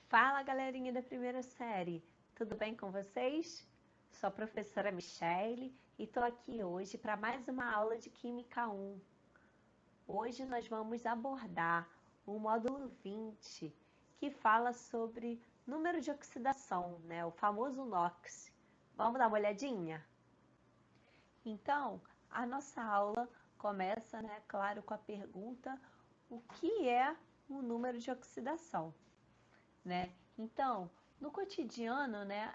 Fala, galerinha da primeira série, tudo bem com vocês? Sou a professora Michele e estou aqui hoje para mais uma aula de Química 1. Hoje nós vamos abordar o módulo 20, que fala sobre número de oxidação, né? O famoso NOx. Vamos dar uma olhadinha? Então, a nossa aula começa, né, claro, com a pergunta: o que é o número de oxidação? Né? Então, no cotidiano, né,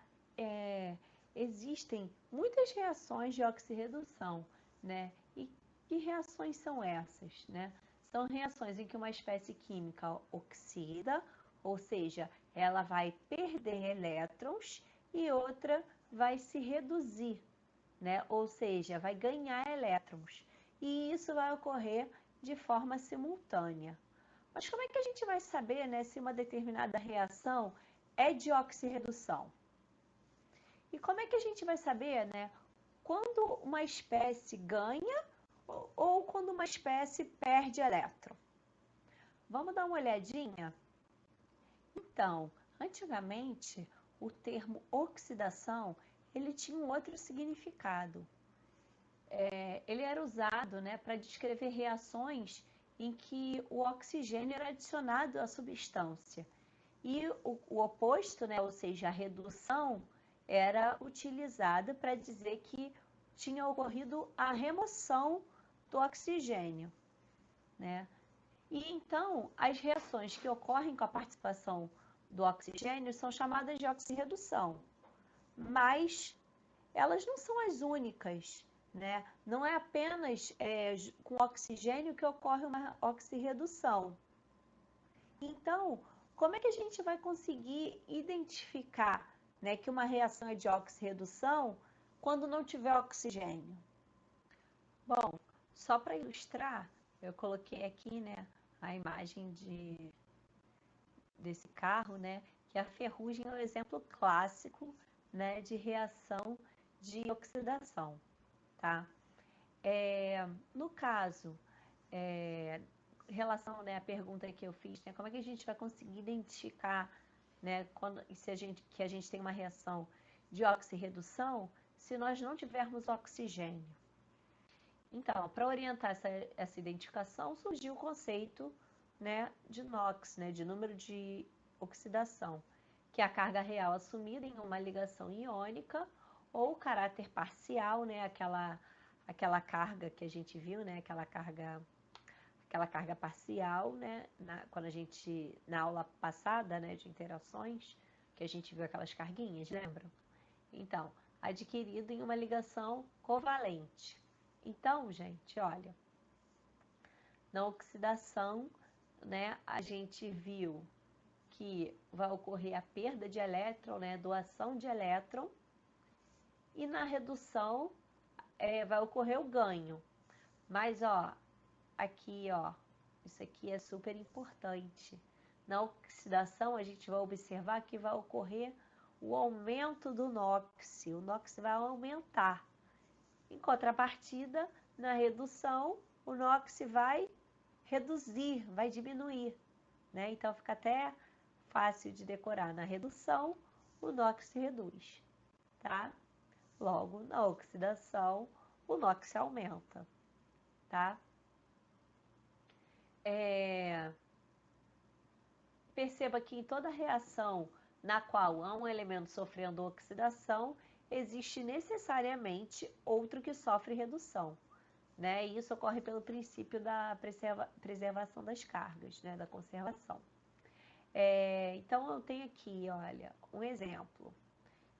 existem muitas reações de oxirredução, né? E que reações são essas, né? São reações em que uma espécie química oxida, ou seja, ela vai perder elétrons e outra vai se reduzir, né? Ou seja, vai ganhar elétrons. E isso vai ocorrer de forma simultânea. Mas como é que a gente vai saber, né, se uma determinada reação é de oxirredução? E como é que a gente vai saber, né, quando uma espécie ganha ou quando uma espécie perde elétron? Vamos dar uma olhadinha? Então, antigamente, o termo oxidação, ele tinha um outro significado. Ele era usado, né, para descrever reações em que o oxigênio era adicionado à substância. E o oposto, né, ou seja, a redução, era utilizada para dizer que tinha ocorrido a remoção do oxigênio, né? E então, as reações que ocorrem com a participação do oxigênio são chamadas de oxirredução, mas elas não são as únicas, né? Não é apenas com oxigênio que ocorre uma oxirredução. Então, como é que a gente vai conseguir identificar, né, que uma reação é de oxirredução quando não tiver oxigênio? Bom, só para ilustrar, eu coloquei aqui, né, a imagem desse carro, né, que a ferrugem é um exemplo clássico, né, de reação de oxidação, tá? No caso, relação, né, à pergunta que eu fiz, né, como é que a gente vai conseguir identificar, né, que a gente tem uma reação de oxirredução se nós não tivermos oxigênio? Então, para orientar essa identificação, surgiu o conceito, né, de NOx, né, de número de oxidação, que é a carga real assumida em uma ligação iônica ou o caráter parcial, né, aquela carga que a gente viu, né, aquela carga parcial, né, quando a gente, na aula passada, né, de interações, que a gente viu aquelas carguinhas, lembram? Então, adquirido em uma ligação covalente. Então, gente, olha, na oxidação, né, a gente viu que vai ocorrer a perda de elétron, né, doação de elétron, e na redução vai ocorrer o ganho. Mas, ó, aqui, ó, isso aqui é super importante. Na oxidação, a gente vai observar que vai ocorrer o aumento do NOx. O NOx vai aumentar. Em contrapartida, na redução, o NOx vai reduzir, vai diminuir, né? Então, fica até fácil de decorar. Na redução, o NOx reduz, tá? Logo, na oxidação, o NOx aumenta, tá? Perceba que em toda reação na qual há um elemento sofrendo oxidação, existe necessariamente outro que sofre redução, né? E isso ocorre pelo princípio da preservação das cargas, né? Da conservação. Então, eu tenho aqui, olha, um exemplo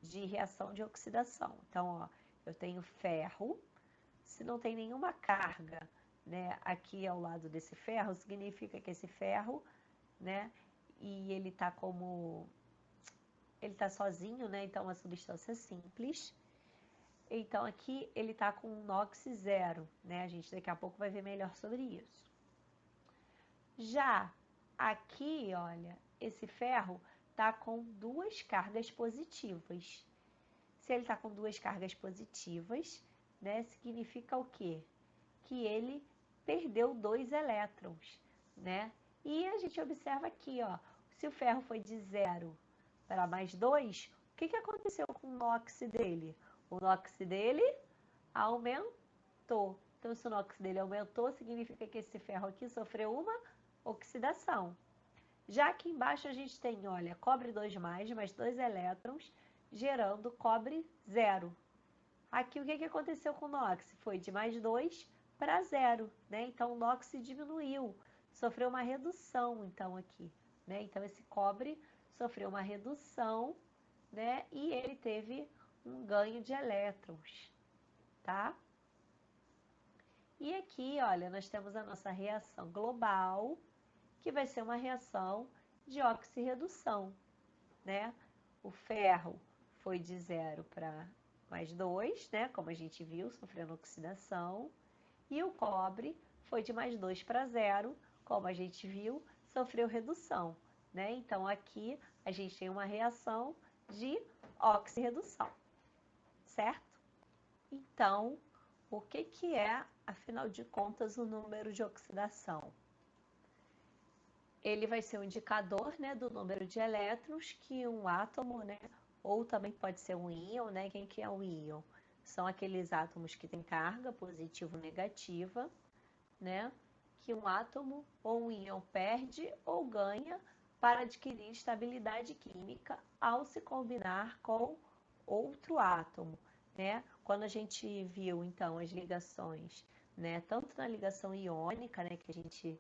de reação de oxidação. Então, ó, eu tenho ferro, se não tem nenhuma carga, né, aqui ao lado desse ferro, significa que esse ferro, né, e ele tá sozinho, né, então é uma substância simples. Então aqui ele tá com um NOx zero, né, a gente daqui a pouco vai ver melhor sobre isso. Já aqui, olha, esse ferro tá com duas cargas positivas. Se ele tá com duas cargas positivas, né, significa o quê? Que ele perdeu 2 elétrons, né? E a gente observa aqui, ó, Se o ferro foi de 0 para mais 2, o que aconteceu com o NOx dele? O NOx dele aumentou. Então, se o NOx dele aumentou, significa que esse ferro aqui sofreu uma oxidação. Já aqui embaixo a gente tem, olha, cobre 2+, mais 2 elétrons, gerando cobre 0. Aqui o que aconteceu com o NOx? Foi de mais 2 para 0, né? Então o NOx diminuiu, sofreu uma redução, então aqui, né? Então esse cobre sofreu uma redução, né? E ele teve um ganho de elétrons, tá? E aqui, olha, nós temos a nossa reação global, que vai ser uma reação de oxirredução, né? O ferro foi de 0 para mais 2, né? Como a gente viu, sofrendo oxidação. E o cobre foi de mais 2 para 0, como a gente viu, sofreu redução, né? Então, aqui a gente tem uma reação de oxirredução, certo? Então, o que é, afinal de contas, o número de oxidação? Ele vai ser um indicador, né, do número de elétrons que um átomo, né, ou também pode ser um íon, né? Quem que é um íon? São aqueles átomos que têm carga positiva ou negativa, né? Que um átomo ou um íon perde ou ganha para adquirir estabilidade química ao se combinar com outro átomo, né? Quando a gente viu, então, as ligações, né? Tanto na ligação iônica, né? Que a gente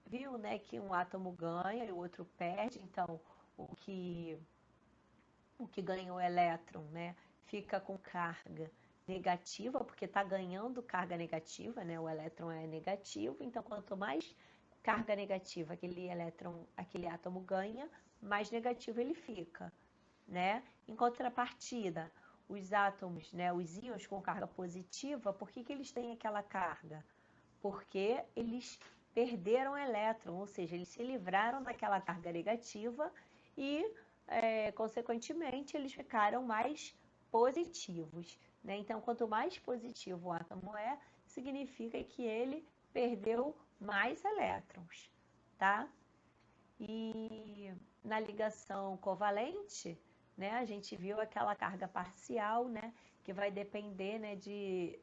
viu, né? Que um átomo ganha e o outro perde. Então, o que ganha o elétron, né? Fica com carga negativa, porque está ganhando carga negativa, né? O elétron é negativo, então quanto mais carga negativa aquele elétron, aquele átomo ganha, mais negativo ele fica, né? Em contrapartida, os átomos, né, os íons com carga positiva, por que eles têm aquela carga? Porque eles perderam elétron, ou seja, eles se livraram daquela carga negativa e, consequentemente, eles ficaram mais positivos, né? Então, quanto mais positivo o átomo é, significa que ele perdeu mais elétrons, tá? E na ligação covalente, né, a gente viu aquela carga parcial, né, que vai depender, né,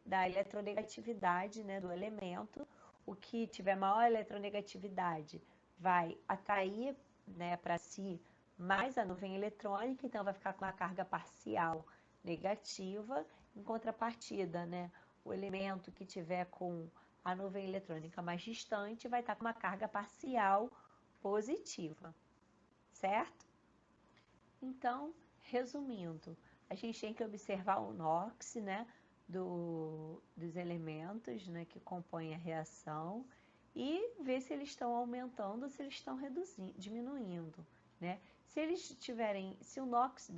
da eletronegatividade, né, do elemento. O que tiver maior eletronegatividade vai atrair, né, para si mais a nuvem eletrônica, então vai ficar com a carga parcial negativa. Em contrapartida, né, o elemento que tiver com a nuvem eletrônica mais distante vai estar com uma carga parcial positiva, certo? Então, resumindo, a gente tem que observar o NOx, né, dos elementos, né, que compõem a reação e ver se eles estão aumentando ou se eles estão diminuindo, né? Se o NOx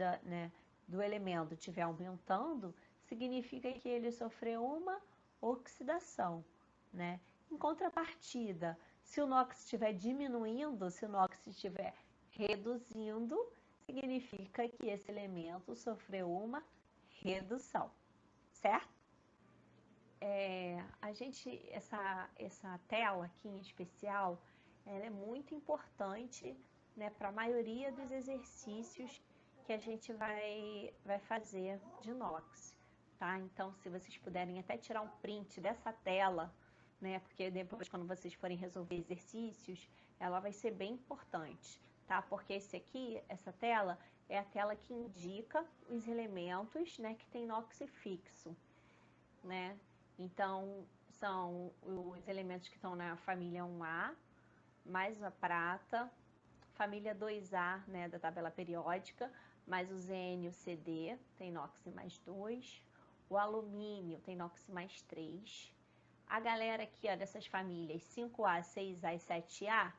do elemento estiver aumentando, significa que ele sofreu uma oxidação, né? Em contrapartida, se o NOx estiver diminuindo, se o NOx estiver reduzindo, significa que esse elemento sofreu uma redução, certo? Essa tela aqui em especial, ela é muito importante, né, para a maioria dos exercícios que a gente vai fazer de NOx, tá? Então, se vocês puderem até tirar um print dessa tela, né, porque depois quando vocês forem resolver exercícios, ela vai ser bem importante, tá? Porque essa tela é a tela que indica os elementos, né, que tem NOx fixo, né? Então, são os elementos que estão na família 1A, mais a prata, família 2A, né, da tabela periódica, mais o ZN e o CD, tem NOx mais 2, o alumínio tem NOx mais 3. A galera aqui, ó, dessas famílias 5A, 6A e 7A,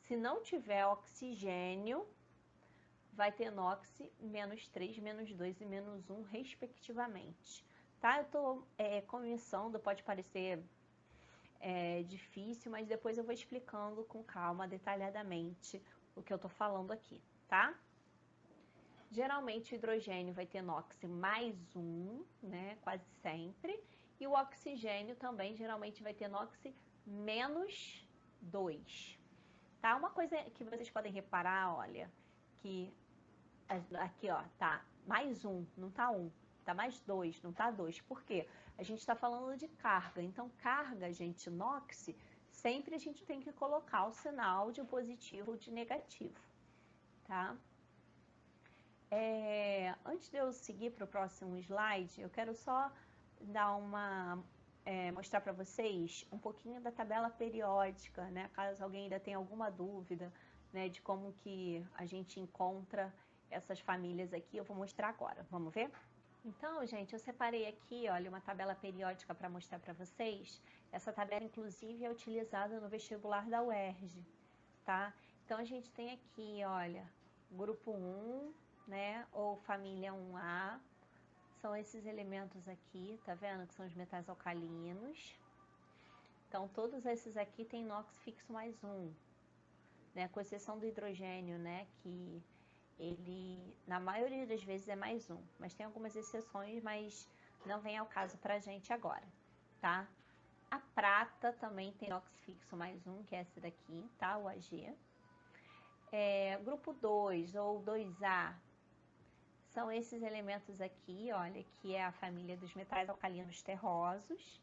se não tiver oxigênio, vai ter NOx menos 3, menos 2 e menos 1, respectivamente. Tá? Eu estou começando, pode parecer difícil, mas depois eu vou explicando com calma, detalhadamente, o que eu estou falando aqui, tá? Geralmente o hidrogênio vai ter NOx mais 1, né? Quase sempre. E o oxigênio também geralmente vai ter NOx menos 2. tá? Uma coisa que vocês podem reparar, olha, que aqui, ó, tá mais 1, não tá 1, tá mais 2, não tá 2. Por quê? A gente está falando de carga. Então, carga, gente, NOx, sempre a gente tem que colocar o sinal de positivo ou de negativo, tá? Antes de eu seguir para o próximo slide, eu quero só dar mostrar para vocês um pouquinho da tabela periódica, né? Caso alguém ainda tenha alguma dúvida, né, de como que a gente encontra essas famílias aqui, eu vou mostrar agora. Vamos ver? Então, gente, eu separei aqui, olha, uma tabela periódica para mostrar para vocês. Essa tabela, inclusive, é utilizada no vestibular da UERJ, tá? Então, a gente tem aqui, olha, grupo 1, né, ou família 1A, são esses elementos aqui, tá vendo? Que são os metais alcalinos. Então, todos esses aqui têm NOx fixo mais 1, né, com exceção do hidrogênio, né, que ele, na maioria das vezes, é mais 1, mas tem algumas exceções, mas não vem ao caso pra gente agora, tá? A prata também tem NOx fixo mais 1, que é esse daqui, tá? O Ag. Grupo 2 ou 2A são esses elementos aqui, olha, que é a família dos metais alcalinos terrosos.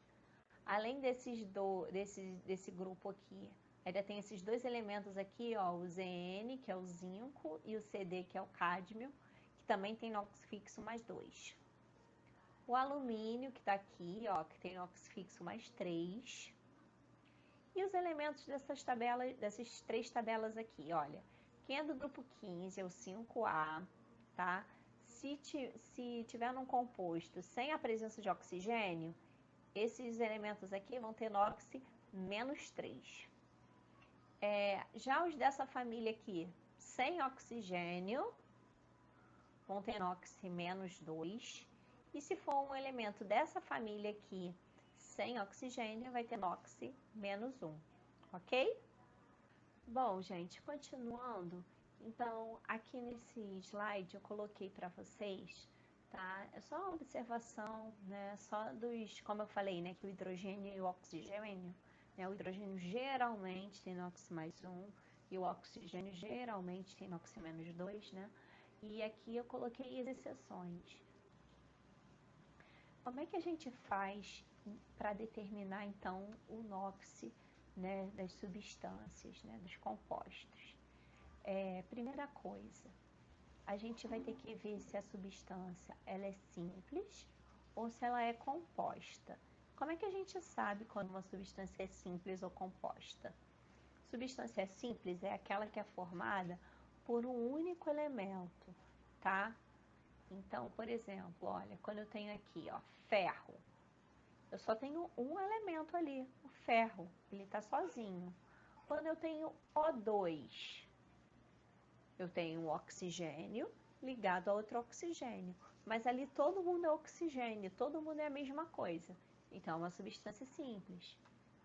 Além desse grupo aqui, ainda tem esses dois elementos aqui, ó, o Zn, que é o zinco, e o Cd, que é o cádmio, que também tem NOx fixo mais 2. O alumínio, que está aqui, ó, que tem NOx fixo mais 3. E os elementos dessas três tabelas aqui, olha, quem é do grupo 15 é o 5A, tá? Se tiver num composto sem a presença de oxigênio, esses elementos aqui vão ter NOx menos 3. Já os dessa família aqui, sem oxigênio, vão ter NOx menos 2. E se for um elemento dessa família aqui, sem oxigênio, vai ter NOx menos 1, ok? Bom, gente, continuando, então, aqui nesse slide eu coloquei para vocês, tá? É só uma observação, né? Só como eu falei, né? Que o hidrogênio e o oxigênio, né? O hidrogênio geralmente tem NOx mais 1 e o oxigênio geralmente tem NOx menos 2, né? E aqui eu coloquei as exceções. Como é que a gente faz para determinar, então, o NOx, né, das substâncias, né, dos compostos? Primeira coisa, a gente vai ter que ver se a substância ela é simples ou se ela é composta. Como é que a gente sabe quando uma substância é simples ou composta? Substância simples é aquela que é formada por um único elemento, tá? Então, por exemplo, olha, quando eu tenho aqui, ó, ferro, eu só tenho um elemento ali, o ferro, ele está sozinho. Quando eu tenho O2, eu tenho um oxigênio ligado a outro oxigênio, mas ali todo mundo é oxigênio, todo mundo é a mesma coisa. Então, é uma substância simples,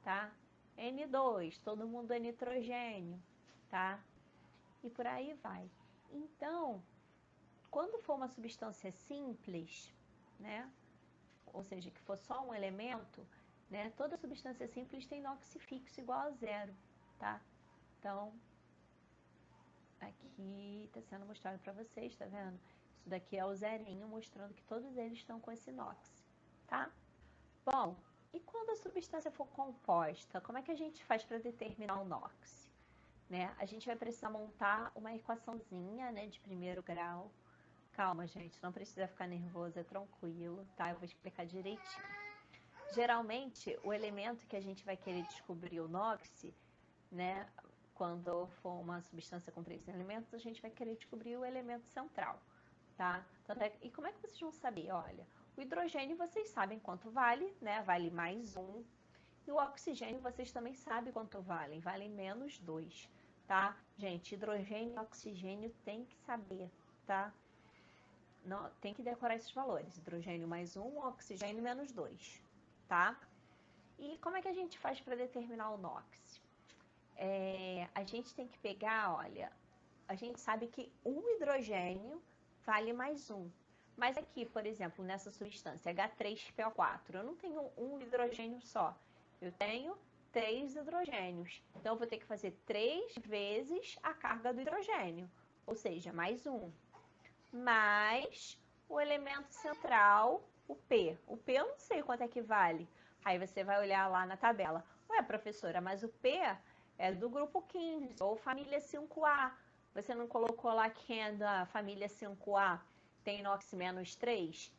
tá? N2, todo mundo é nitrogênio, tá? E por aí vai. Então, quando for uma substância simples, né? Ou seja, que for só um elemento, né? Toda substância simples tem NOx fixo igual a 0, tá? Então, aqui está sendo mostrado para vocês, tá vendo? Isso daqui é o zerinho, mostrando que todos eles estão com esse NOx, tá? Bom, e quando a substância for composta, como é que a gente faz para determinar o NOx? Né? A gente vai precisar montar uma equaçãozinha, né, de primeiro grau. Calma, gente, não precisa ficar nervoso, é tranquilo, tá? Eu vou explicar direitinho. Geralmente, o elemento que a gente vai querer descobrir o NOx, né, quando for uma substância com 3 elementos, a gente vai querer descobrir o elemento central, tá? E como é que vocês vão saber? Olha, o hidrogênio vocês sabem quanto vale, né? Vale mais 1. E o oxigênio vocês também sabem quanto vale menos 2, tá? Gente, hidrogênio e oxigênio tem que saber, tá? Não, tem que decorar esses valores, hidrogênio mais 1, oxigênio menos 2, tá? E como é que a gente faz para determinar o NOx? A gente tem que pegar, olha, a gente sabe que um hidrogênio vale mais 1. Mas aqui, por exemplo, nessa substância H3PO4, eu não tenho um hidrogênio só. Eu tenho 3 hidrogênios. Então, eu vou ter que fazer 3 vezes a carga do hidrogênio, ou seja, mais 1. Mais o elemento central, o P. O P eu não sei quanto é que vale. Aí você vai olhar lá na tabela. Ué, professora, mas o P é do grupo 15, ou família 5A. Você não colocou lá que é da família 5A, tem inox menos 3?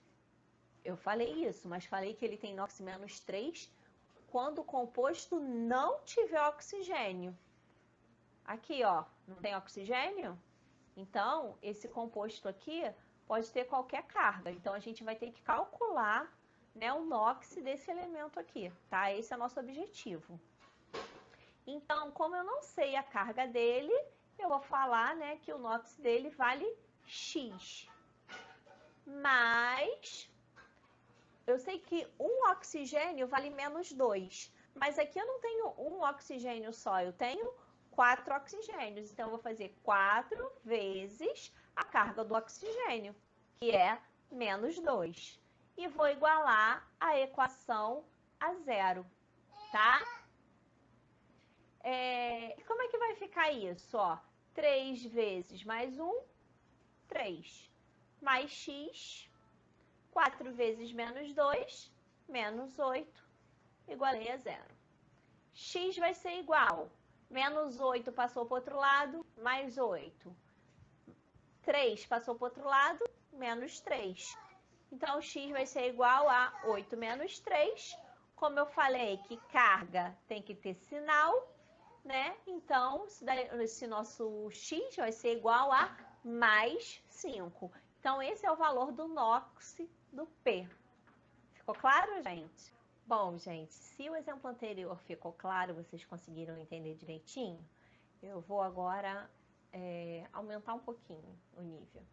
Eu falei isso, mas falei que ele tem inox menos 3 quando o composto não tiver oxigênio. Aqui, ó, não tem oxigênio? Então, esse composto aqui pode ter qualquer carga. Então, a gente vai ter que calcular, né, o NOx desse elemento aqui, tá? Esse é o nosso objetivo. Então, como eu não sei a carga dele, eu vou falar, né, que o NOx dele vale X. Mas eu sei que um oxigênio vale menos 2. Mas aqui eu não tenho um oxigênio só, eu tenho 4 oxigênios. Então, eu vou fazer 4 vezes a carga do oxigênio, que é menos 2. E vou igualar a equação a zero, tá? Como é que vai ficar isso? Ó, 3 vezes mais 1, 3. Mais x, 4 vezes menos 2, menos 8, igualei a zero. X vai ser igual, menos 8 passou para o outro lado, mais 8. 3 passou para o outro lado, menos 3. Então, x vai ser igual a 8 menos 3. Como eu falei que carga tem que ter sinal, né? Então, esse nosso x vai ser igual a mais 5. Então, esse é o valor do NOx do P. Ficou claro, gente? Bom, gente, se o exemplo anterior ficou claro, vocês conseguiram entender direitinho, eu vou agora aumentar um pouquinho o nível,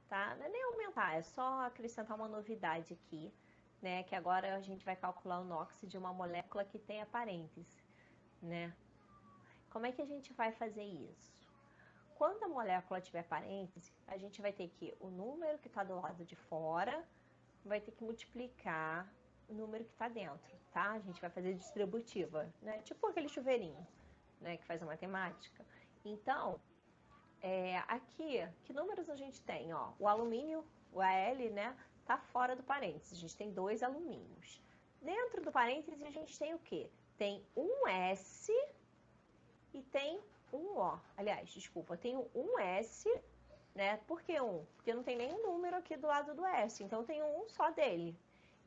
tá? Não é nem aumentar, é só acrescentar uma novidade aqui, né? Que agora a gente vai calcular o NOx de uma molécula que tenha parêntese, né? Como é que a gente vai fazer isso? Quando a molécula tiver parêntese, a gente vai ter que, o número que está do lado de fora, vai ter que multiplicar o número que está dentro, tá? A gente vai fazer distributiva, né? Tipo aquele chuveirinho, né? Que faz a matemática. Então, aqui, que números a gente tem? Ó, o alumínio, o Al, né? Tá fora do parênteses. A gente tem 2 alumínios. Dentro do parênteses, a gente tem o quê? Tem um S e tem um O. Aliás, desculpa, tem um S, né? Por que um? Porque não tem nenhum número aqui do lado do S, então eu tenho um só dele.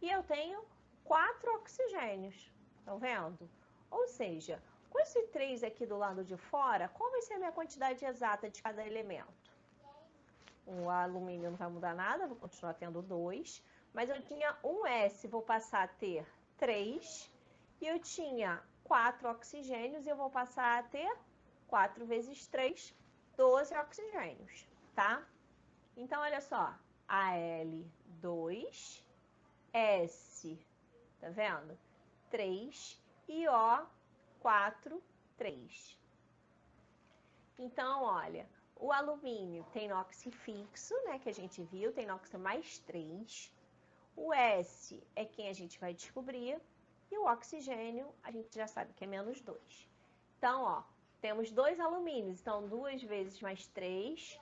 E eu tenho 4 oxigênios, estão vendo? Ou seja, com esse 3 aqui do lado de fora, qual vai ser a minha quantidade exata de cada elemento? O alumínio não vai mudar nada, vou continuar tendo 2, mas eu tinha um S, vou passar a ter 3, e eu tinha 4 oxigênios e eu vou passar a ter 4 vezes 3, 12 oxigênios, tá? Então, olha só, Al2, S, tá vendo? 3 e O4, 3. Então, olha, o alumínio tem NOx fixo, né, que a gente viu, tem NOx mais 3. O S é quem a gente vai descobrir. E o oxigênio, a gente já sabe que é menos 2. Então, ó, temos 2 alumínios. Então, 2 vezes mais 3,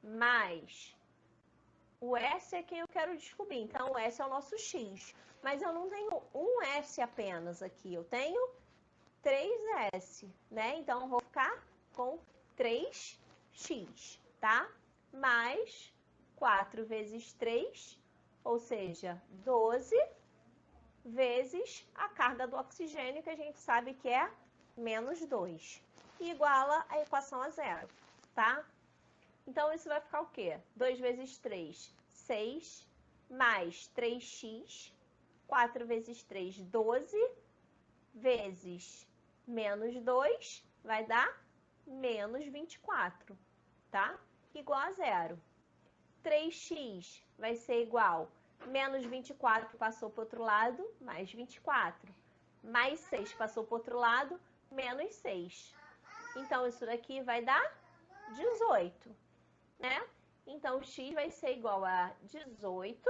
mais o S é quem eu quero descobrir. Então, o S é o nosso X. Mas eu não tenho um S apenas aqui. Eu tenho 3S, né? Então, eu vou ficar com 3x, tá? Mais 4 vezes 3, ou seja, 12 vezes a carga do oxigênio, que a gente sabe que é menos 2, e iguala a equação a zero, tá? Então, isso vai ficar o quê? 2 vezes 3, 6, mais 3x, 4 vezes 3, 12, vezes menos 2, vai dar menos 24, tá? Igual a zero. 3x vai ser igual menos 24 passou para o outro lado, mais 24. Mais 6 passou para o outro lado, menos 6. Então, isso daqui vai dar 18, né? Então, x vai ser igual a 18.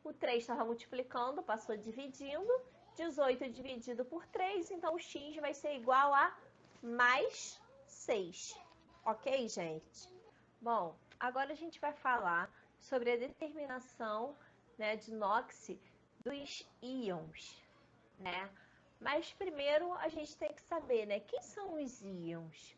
O 3 estava multiplicando, passou dividindo. 18 dividido por 3, então o x vai ser igual a mais 6. Ok, gente? Bom, agora a gente vai falar sobre a determinação, né, de NOx dos íons, né? Mas primeiro a gente tem que saber, né, quem são os íons?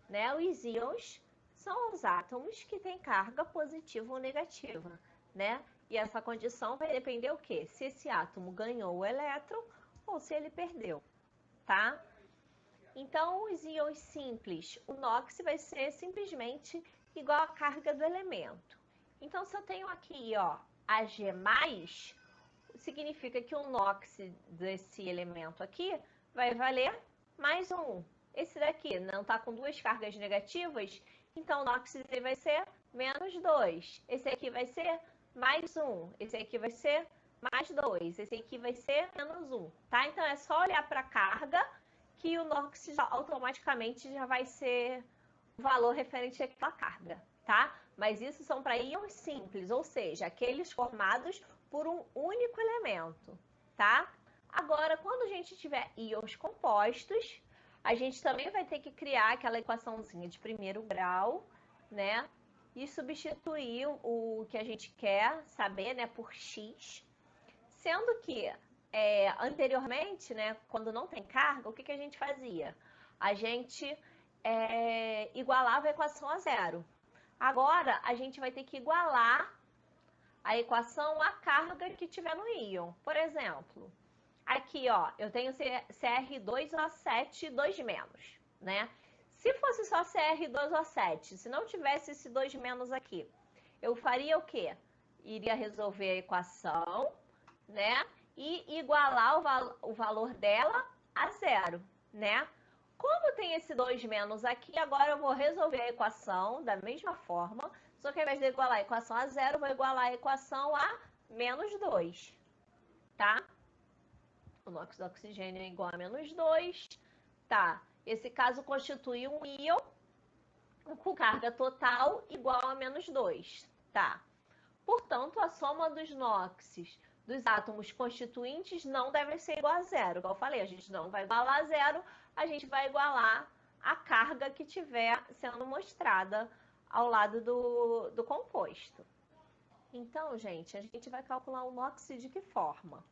Né? Os íons são os átomos que têm carga positiva ou negativa, né? E essa condição vai depender o quê? Se esse átomo ganhou o elétron ou se ele perdeu, tá? Então, os íons simples, o NOx vai ser simplesmente igual à carga do elemento. Então, se eu tenho aqui, ó, Ag+, significa que o NOx desse elemento aqui vai valer mais 1. Esse daqui não está com duas cargas negativas, então o NOx dele vai ser menos 2. Esse aqui vai ser mais 1. Esse aqui vai ser mais 2. Esse aqui vai ser menos 1. Tá? Então é só olhar para a carga que o NOx automaticamente já vai ser o valor referente àquela carga. Tá? Mas isso são para íons simples, ou seja, aqueles formados por um único elemento, tá? Agora, quando a gente tiver íons compostos, a gente também vai ter que criar aquela equaçãozinha de primeiro grau, né? E substituir o que a gente quer saber, né, por x. Sendo que anteriormente, né, quando não tem carga, o que a gente fazia? A gente igualava a equação a zero. Agora, a gente vai ter que igualar a equação à carga que tiver no íon. Por exemplo, aqui, ó, eu tenho Cr2O7 2-, né? Se fosse só Cr2O7, se não tivesse esse 2- aqui, eu faria o quê? Iria resolver a equação, né? E igualar o valor dela a zero, né? Como tem esse 2- aqui, agora eu vou resolver a equação da mesma forma, só que ao invés de igualar a equação a zero, eu vou igualar a equação a menos 2, tá? O NOx do oxigênio é igual a menos 2, tá? Esse caso constitui um íon com carga total igual a menos 2, tá? Portanto, a soma dos NOxes dos átomos constituintes não deve ser igual a zero. Como eu falei, a gente não vai igualar a zero, a gente vai igualar a carga que tiver sendo mostrada ao lado do composto. Então, gente, a gente vai calcular o NOx de que forma?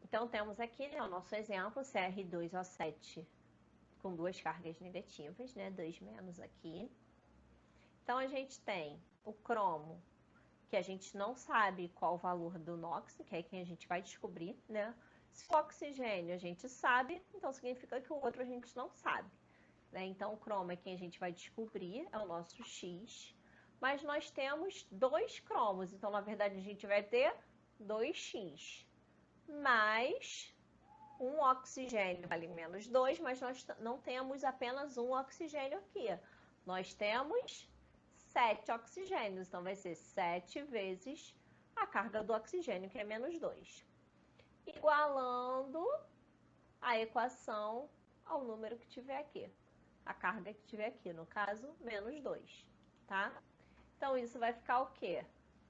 Então, temos aqui, né, o nosso exemplo, Cr2O7 com duas cargas negativas, né, 2- aqui. Então, a gente tem o cromo, que a gente não sabe qual o valor do NOx, que é quem a gente vai descobrir, né? Se o oxigênio a gente sabe, então significa que o outro a gente não sabe, né? Então, o cromo é quem a gente vai descobrir, é o nosso X. Mas nós temos dois cromos, então, na verdade, a gente vai ter 2x. Mais um oxigênio vale menos 2, mas nós não temos apenas um oxigênio aqui. Nós temos 7 oxigênios, então vai ser 7 vezes a carga do oxigênio, que é menos 2. Igualando a equação ao número que tiver aqui, a carga que tiver aqui, no caso, menos 2, tá? Então, isso vai ficar o quê?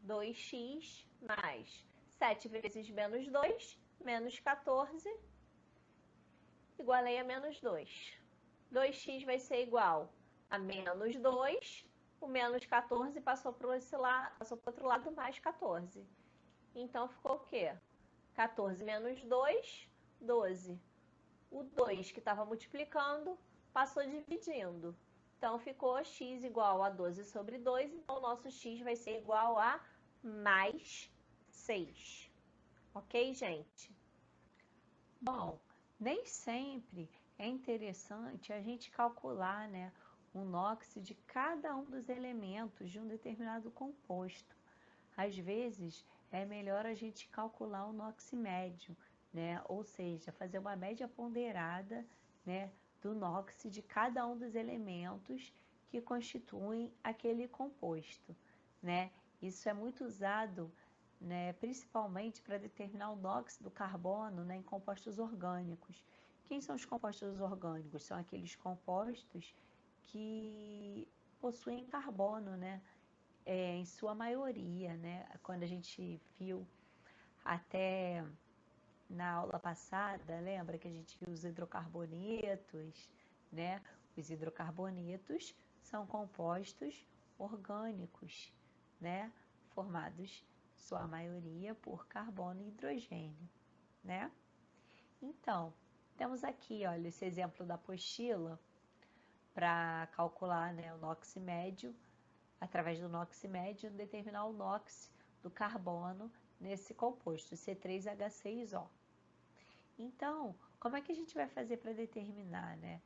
2x mais 7 vezes menos 2, menos 14, igualei a menos 2. 2x vai ser igual a menos 2, o menos 14 passou para o outro lado, mais 14. Então, ficou o quê? 14 menos 2, 12. O 2 que estava multiplicando passou dividindo. Então, ficou x igual a 12 sobre 2, então o nosso x vai ser igual a mais 6. Ok, gente? Bom, nem sempre é interessante a gente calcular, né, o NOx de cada um dos elementos de um determinado composto. Às vezes, é melhor a gente calcular o NOx médio, né, ou seja, fazer uma média ponderada, né, do NOx de cada um dos elementos que constituem aquele composto, né? Isso é muito usado, né, principalmente para determinar o NOx do carbono, né, em compostos orgânicos. Quem são os compostos orgânicos? São aqueles compostos que possuem carbono, né, em sua maioria, né? Quando a gente viu até na aula passada, lembra que a gente viu os hidrocarbonetos, né? Os hidrocarbonetos são compostos orgânicos, né? Formados, sua maioria, por carbono e hidrogênio, né? Então, temos aqui, olha, esse exemplo da apostila para calcular, né, o NOx médio, através do NOx médio, determinar o NOx do carbono nesse composto, C3H6O. Então, como é que a gente vai fazer para determinar, né?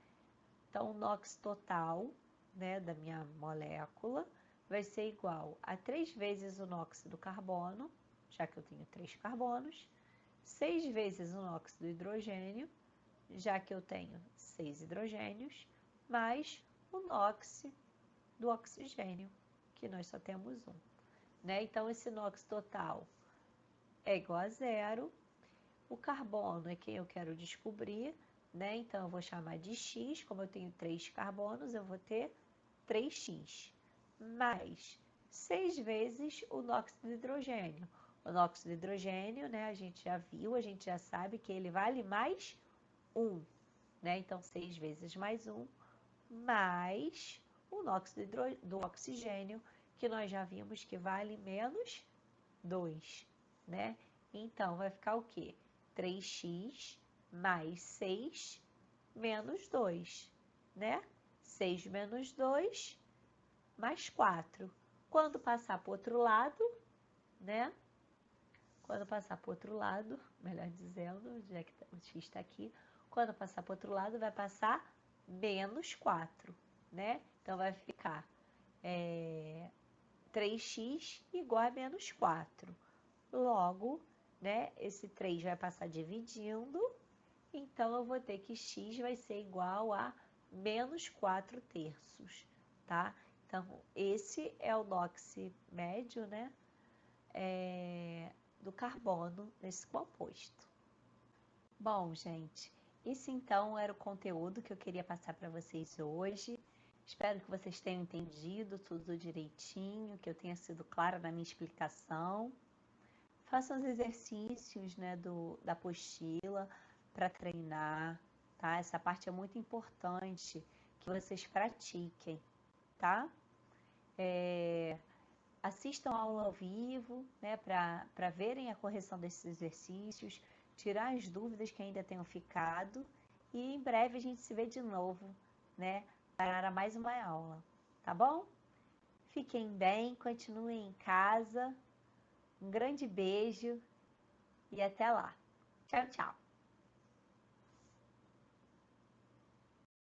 Então, o NOx total, né, da minha molécula vai ser igual a 3 vezes o NOx do carbono, já que eu tenho 3 carbonos, 6 vezes o NOx do hidrogênio, já que eu tenho 6 hidrogênios, mais o NOx do oxigênio, que nós só temos um, né? Então, esse NOx total é igual a zero. O carbono é quem eu quero descobrir, né? Então, eu vou chamar de X, como eu tenho 3 carbonos, eu vou ter 3x, mais 6 vezes o NOx do hidrogênio. O NOx do hidrogênio, né, a gente já viu, a gente já sabe que ele vale mais 1, né? Então, 6 vezes mais 1, mais o NOx do oxigênio, que nós já vimos que vale menos 2, né? Então, vai ficar o quê? 3x mais 6 menos 2, né? 6 menos 2 mais 4. Quando passar para o outro lado, né? Quando passar para o outro lado, melhor dizendo, já que o x está aqui, quando passar para o outro lado, vai passar menos 4, né? Então, vai ficar 3x igual a menos 4. Logo, né, esse 3 vai passar dividindo, então eu vou ter que x vai ser igual a menos 4 terços, tá? Então, esse é o NOx médio, né, do carbono nesse composto. Bom, gente, esse então era o conteúdo que eu queria passar para vocês hoje. Espero que vocês tenham entendido tudo direitinho, que eu tenha sido clara na minha explicação. Façam os exercícios, né, da apostila para treinar, tá? Essa parte é muito importante que vocês pratiquem, tá? Assistam a aula ao vivo, né, para verem a correção desses exercícios, tirar as dúvidas que ainda tenham ficado e em breve a gente se vê de novo, né, para mais uma aula, tá bom? Fiquem bem, continuem em casa. Um grande beijo e até lá. Tchau, tchau.